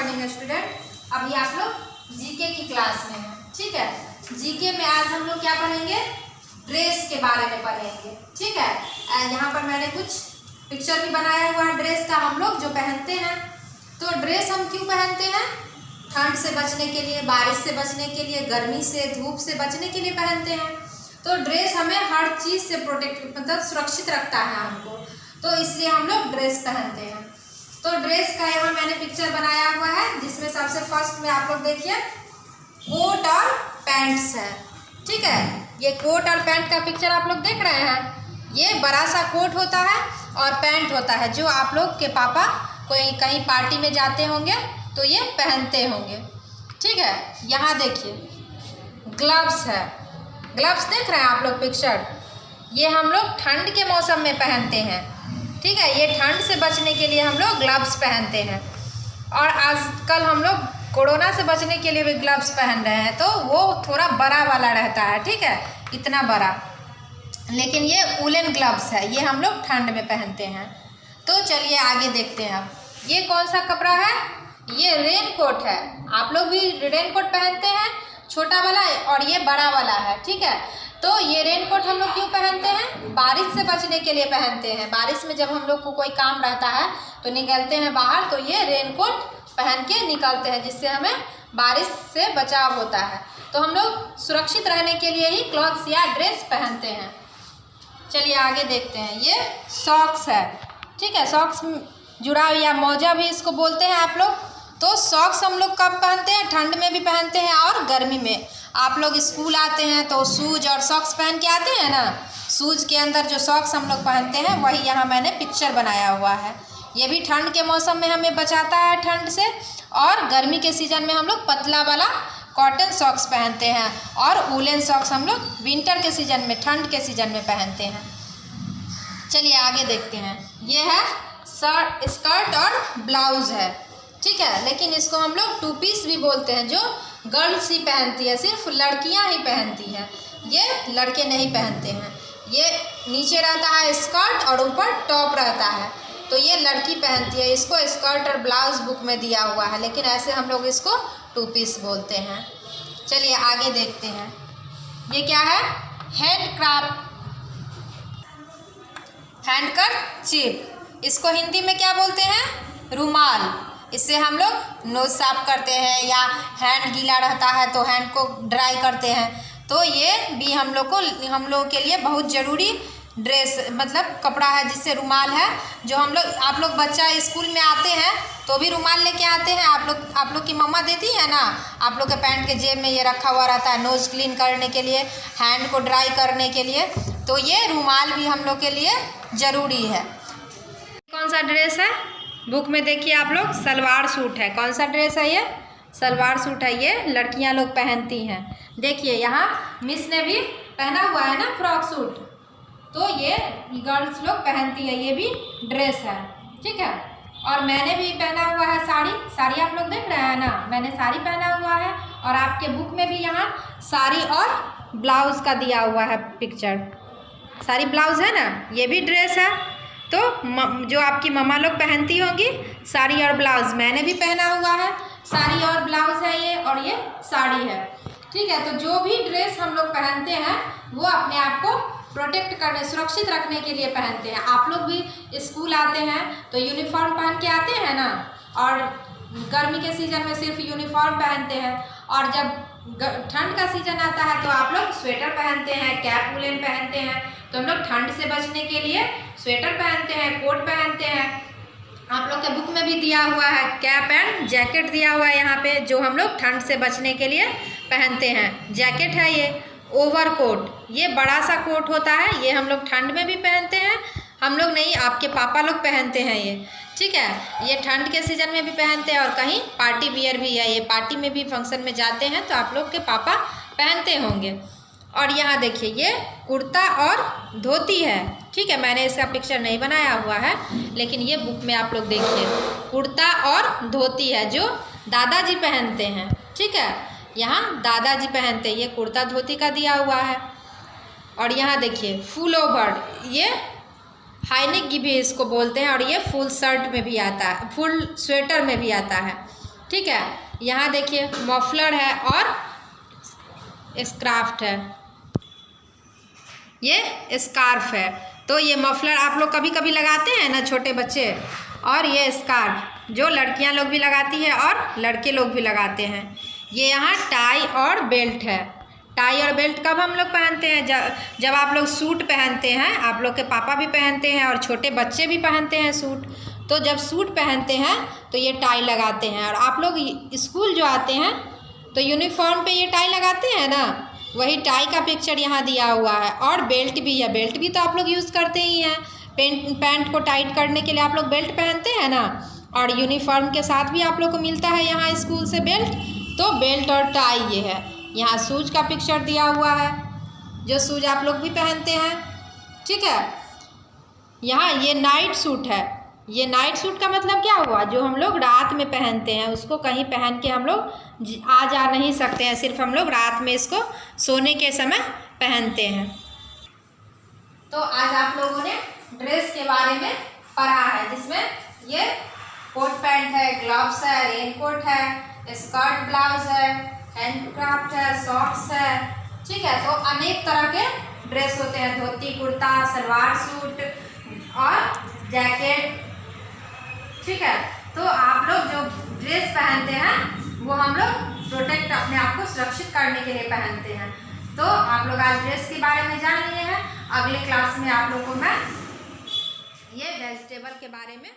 Morning student. अभी आप लोग जीके की क्लास में हैं, ठीक है। जीके में आज हम लोग क्या पढ़ेंगे, ड्रेस के बारे में पढ़ेंगे, ठीक है। यहाँ पर मैंने कुछ पिक्चर भी बनाया हुआ है ड्रेस का, हम लोग जो पहनते हैं। तो ड्रेस हम क्यों पहनते हैं? ठंड से बचने के लिए, बारिश से बचने के लिए, गर्मी से, धूप से बचने के लिए पहनते हैं। तो ड्रेस हमें हर चीज़ से प्रोटेक्ट मतलब सुरक्षित रखता है हमको, तो इसलिए हम लोग ड्रेस पहनते हैं। तो ड्रेस का यहाँ मैंने पिक्चर बनाया हुआ है, जिसमें सबसे फर्स्ट में आप लोग देखिए कोट और पैंट्स है, ठीक है। ये कोट और पैंट का पिक्चर आप लोग देख रहे हैं। ये बड़ा सा कोट होता है और पैंट होता है, जो आप लोग के पापा कोई कहीं पार्टी में जाते होंगे तो ये पहनते होंगे, ठीक है। यहाँ देखिए ग्लव्स है, ग्लव्स देख रहे हैं आप लोग पिक्चर। ये हम लोग ठंड के मौसम में पहनते हैं, ठीक है। ये ठंड से बचने के लिए हम लोग ग्लव्स पहनते हैं। और आजकल हम लोग कोरोना से बचने के लिए भी ग्लव्स पहन रहे हैं, तो वो थोड़ा बड़ा वाला रहता है, ठीक है, इतना बड़ा। लेकिन ये वुलन ग्लव्स है, ये हम लोग ठंड में पहनते हैं। तो चलिए आगे देखते हैं। अब ये कौन सा कपड़ा है? ये रेन कोट है। आप लोग भी रेन कोट पहनते हैं, छोटा वाला और ये बड़ा वाला है, ठीक है। तो ये रेन कोट हम लोग क्यों पहनते हैं? बारिश से बचने के लिए पहनते हैं। बारिश में जब हम लोग को कोई काम रहता है तो निकलते हैं बाहर, तो ये रेन कोट पहन के निकलते हैं, जिससे हमें बारिश से बचाव होता है। तो हम लोग सुरक्षित रहने के लिए ही क्लॉथ्स या ड्रेस पहनते हैं। चलिए आगे देखते हैं। ये सॉक्स है, ठीक है। सॉक्स जुराब या मौजा भी इसको बोलते हैं आप लोग। तो सॉक्स हम लोग कब पहनते हैं? ठंड में भी पहनते हैं और गर्मी में। आप लोग स्कूल आते हैं तो शूज और सॉक्स पहन के आते हैं ना। शूज के अंदर जो सॉक्स हम लोग पहनते हैं, वही यहाँ मैंने पिक्चर बनाया हुआ है। ये भी ठंड के मौसम में हमें बचाता है ठंड से। और गर्मी के सीज़न में हम लोग पतला वाला कॉटन सॉक्स पहनते हैं, और वुलन सॉक्स हम लोग विंटर के सीज़न में, ठंड के सीज़न में पहनते हैं। चलिए आगे देखते हैं। ये है स्कर्ट और ब्लाउज है, ठीक है। लेकिन इसको हम लोग टू पीस भी बोलते हैं, जो गर्ल्स ही पहनती है, सिर्फ लड़कियां ही पहनती हैं, ये लड़के नहीं पहनते हैं। ये नीचे रहता है स्कर्ट और ऊपर टॉप रहता है, तो ये लड़की पहनती है। इसको स्कर्ट और ब्लाउज बुक में दिया हुआ है, लेकिन ऐसे हम लोग इसको टू पीस बोलते हैं। चलिए आगे देखते हैं। ये क्या है? हैंडकरचीफ। इसको हिंदी में क्या बोलते हैं? रुमाल। इससे हम लोग नोज साफ करते हैं, या हैंड गीला रहता है तो हैंड को ड्राई करते हैं। तो ये भी हम लोग के लिए बहुत ज़रूरी ड्रेस मतलब कपड़ा है, जिससे रुमाल है। जो आप लोग बच्चा स्कूल में आते हैं तो भी रुमाल लेके आते हैं। आप लोग की मम्मा देती है ना, आप लोग के पैंट के जेब में ये रखा हुआ रहता है, नोज़ क्लीन करने के लिए, हैंड को ड्राई करने के लिए। तो ये रुमाल भी हम लोग के लिए ज़रूरी है। कौन सा ड्रेस है? बुक में देखिए आप लोग, सलवार सूट है। कौन सा ड्रेस है ये? सलवार सूट है। ये लड़कियां लोग पहनती हैं। देखिए यहाँ मिस ने भी पहना हुआ है ना फ्रॉक सूट, तो ये गर्ल्स लोग पहनती है। ये भी ड्रेस है, ठीक है। और मैंने भी पहना हुआ है साड़ी आप लोग देख रहे हैं ना, मैंने साड़ी पहना हुआ है। और आपके बुक में भी यहाँ साड़ी और ब्लाउज का दिया हुआ है पिक्चर। साड़ी ब्लाउज है ना, ये भी ड्रेस है। तो जो आपकी मम्मा लोग पहनती होंगी साड़ी और ब्लाउज, मैंने भी पहना हुआ है। साड़ी और ब्लाउज है ये, और ये साड़ी है, ठीक है। तो जो भी ड्रेस हम लोग पहनते हैं वो अपने आप को प्रोटेक्ट करने, सुरक्षित रखने के लिए पहनते हैं। आप लोग भी स्कूल आते हैं तो यूनिफॉर्म पहन के आते हैं ना, और गर्मी के सीज़न में सिर्फ यूनिफॉर्म पहनते हैं। और जब ठंड का सीज़न आता है तो आप लोग स्वेटर पहनते हैं, कैप वुलन पहनते हैं। तो हम लोग ठंड से बचने के लिए स्वेटर पहनते हैं, कोट पहनते हैं। आप लोग के बुक में भी दिया हुआ है, कैप एंड जैकेट दिया हुआ है यहाँ पे, जो हम लोग ठंड से बचने के लिए पहनते हैं। जैकेट है ये। ओवरकोट, ये बड़ा सा कोट होता है, ये हम लोग ठंड में भी पहनते हैं। हम लोग नहीं, आपके पापा लोग पहनते हैं ये, ठीक है। ये ठंड के सीज़न में भी पहनते हैं, और कहीं पार्टी वियर भी है। ये पार्टी में भी फंक्शन में जाते हैं तो आप लोग के पापा पहनते होंगे। और यहाँ देखिए ये कुर्ता और धोती है, ठीक है। मैंने इसका पिक्चर नहीं बनाया हुआ है, लेकिन ये बुक में आप लोग देखिए कुर्ता और धोती है, जो दादाजी पहनते हैं, ठीक है। यहाँ दादाजी पहनते हैं। ये कुर्ता धोती का दिया हुआ है। और यहाँ देखिए फुल ओवर, ये हाई नेक भी इसको बोलते हैं, और ये फुल शर्ट में भी आता है, फुल स्वेटर में भी आता है, ठीक है। यहाँ देखिए मफलर है और स्कार्फ है, ये स्कार्फ है। तो ये मफलर आप लोग कभी कभी लगाते हैं ना छोटे बच्चे, और ये स्कार्फ जो लड़कियां लोग भी लगाती है और लड़के लोग भी लगाते हैं। ये यहाँ टाई और बेल्ट है। टाई और बेल्ट कब हम लोग पहनते हैं? जब आप लोग सूट पहनते हैं, आप लोग के पापा भी पहनते हैं और छोटे बच्चे भी पहनते हैं सूट। तो जब सूट पहनते हैं तो ये टाई लगाते हैं, और आप लोग स्कूल जो आते हैं तो यूनिफॉर्म पे ये टाई लगाते हैं ना, वही टाई का पिक्चर यहाँ दिया हुआ है। और बेल्ट भी है, बेल्ट भी तो आप लोग यूज़ करते ही हैं। पैंट को टाइट करने के लिए आप लोग बेल्ट पहनते हैं ना, और यूनिफॉर्म के साथ भी आप लोग को मिलता है यहाँ स्कूल से बेल्ट। तो बेल्ट और टाई ये है। यहाँ शूज का पिक्चर दिया हुआ है, जो शूज आप लोग भी पहनते हैं, ठीक है। यहाँ ये नाइट सूट है। ये नाइट सूट का मतलब क्या हुआ? जो हम लोग रात में पहनते हैं, उसको कहीं पहन के हम लोग आ जा नहीं सकते हैं, सिर्फ हम लोग रात में इसको सोने के समय पहनते हैं। तो आज आप लोगों ने ड्रेस के बारे में पढ़ा है, जिसमें ये कोट पैंट है, ग्लव्स है, रेनकोट है, स्कर्ट ब्लाउज है, हैंडक्राफ्ट है, शॉर्ट्स है, ठीक है। तो अनेक तरह के ड्रेस होते हैं, धोती कुर्ता, सलवार सूट और जैकेट, ठीक है। तो आप लोग जो ड्रेस पहनते हैं वो हम लोग प्रोटेक्ट, अपने आप को सुरक्षित करने के लिए पहनते हैं। तो आप लोग आज ड्रेस के बारे में जान लिए हैं। अगले क्लास में आप लोग को मैं ये वेजिटेबल के बारे में